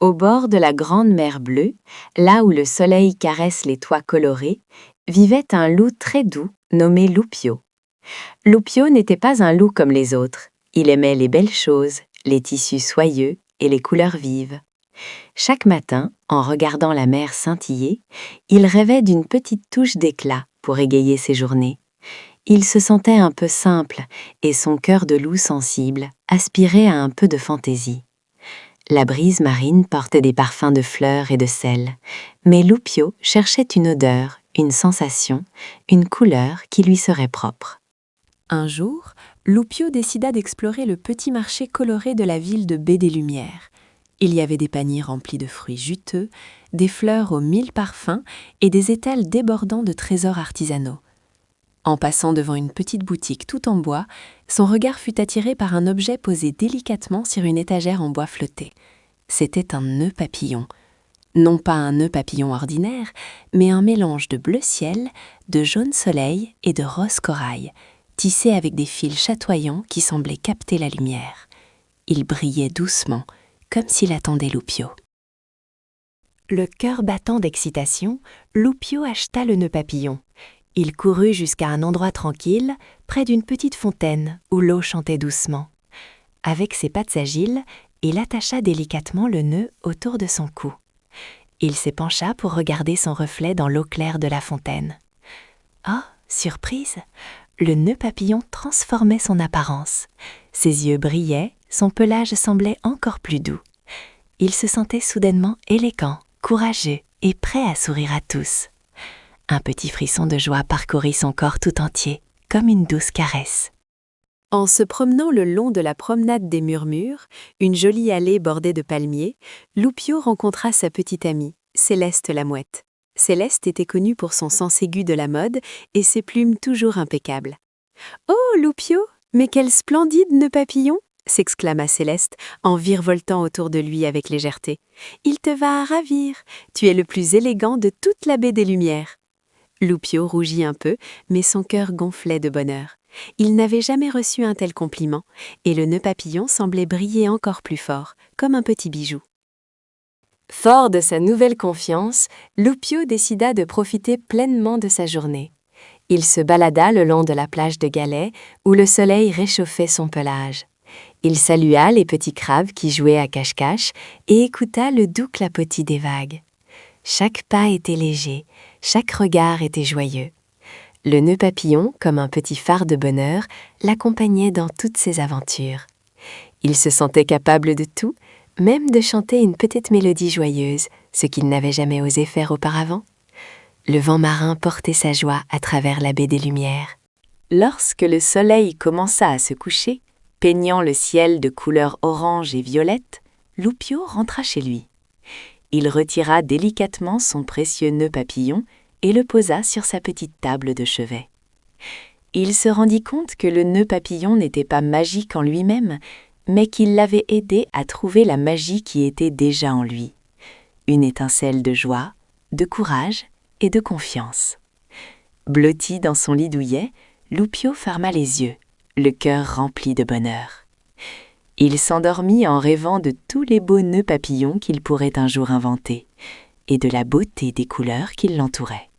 Au bord de la grande mer bleue, là où le soleil caresse les toits colorés, vivait un loup très doux nommé Loupio. Loupio n'était pas un loup comme les autres. Il aimait les belles choses, les tissus soyeux et les couleurs vives. Chaque matin, en regardant la mer scintiller, il rêvait d'une petite touche d'éclat pour égayer ses journées. Il se sentait un peu simple et son cœur de loup sensible aspirait à un peu de fantaisie. La brise marine portait des parfums de fleurs et de sel, mais Loupio cherchait une odeur, une sensation, une couleur qui lui serait propre. Un jour, Loupio décida d'explorer le petit marché coloré de la ville de Baie des Lumières. Il y avait des paniers remplis de fruits juteux, des fleurs aux 1000 parfums et des étals débordant de trésors artisanaux. En passant devant une petite boutique tout en bois, son regard fut attiré par un objet posé délicatement sur une étagère en bois flotté. C'était un nœud papillon. Non pas un nœud papillon ordinaire, mais un mélange de bleu ciel, de jaune soleil et de rose corail, tissé avec des fils chatoyants qui semblaient capter la lumière. Il brillait doucement, comme s'il attendait Loupio. Le cœur battant d'excitation, Loupio acheta le nœud papillon. Il courut jusqu'à un endroit tranquille, près d'une petite fontaine où l'eau chantait doucement. Avec ses pattes agiles, il attacha délicatement le nœud autour de son cou. Il s'épancha pour regarder son reflet dans l'eau claire de la fontaine. Oh, surprise! Le nœud papillon transformait son apparence. Ses yeux brillaient, son pelage semblait encore plus doux. Il se sentait soudainement élégant, courageux et prêt à sourire à tous. Un petit frisson de joie parcourut son corps tout entier, comme une douce caresse. En se promenant le long de la promenade des Murmures, une jolie allée bordée de palmiers, Loupio rencontra sa petite amie, Céleste la mouette. Céleste était connue pour son sens aigu de la mode et ses plumes toujours impeccables. « Oh, Loupio, mais quel splendide nœud papillon !» s'exclama Céleste en virevoltant autour de lui avec légèreté. « Il te va à ravir, tu es le plus élégant de toute la baie des Lumières. » Loupio rougit un peu, mais son cœur gonflait de bonheur. Il n'avait jamais reçu un tel compliment, et le nœud papillon semblait briller encore plus fort, comme un petit bijou. Fort de sa nouvelle confiance, Loupio décida de profiter pleinement de sa journée. Il se balada le long de la plage de galets, où le soleil réchauffait son pelage. Il salua les petits crabes qui jouaient à cache-cache et écouta le doux clapotis des vagues. Chaque pas était léger, chaque regard était joyeux. Le nœud papillon, comme un petit phare de bonheur, l'accompagnait dans toutes ses aventures. Il se sentait capable de tout, même de chanter une petite mélodie joyeuse, ce qu'il n'avait jamais osé faire auparavant. Le vent marin portait sa joie à travers la baie des Lumières. Lorsque le soleil commença à se coucher, peignant le ciel de couleurs orange et violette, Loupio rentra chez lui. Il retira délicatement son précieux nœud papillon et le posa sur sa petite table de chevet. Il se rendit compte que le nœud papillon n'était pas magique en lui-même, mais qu'il l'avait aidé à trouver la magie qui était déjà en lui. Une étincelle de joie, de courage et de confiance. Blotti dans son lit douillet, Loupio ferma les yeux, le cœur rempli de bonheur. Il s'endormit en rêvant de tous les beaux nœuds papillons qu'il pourrait un jour inventer, et de la beauté des couleurs qui l'entouraient.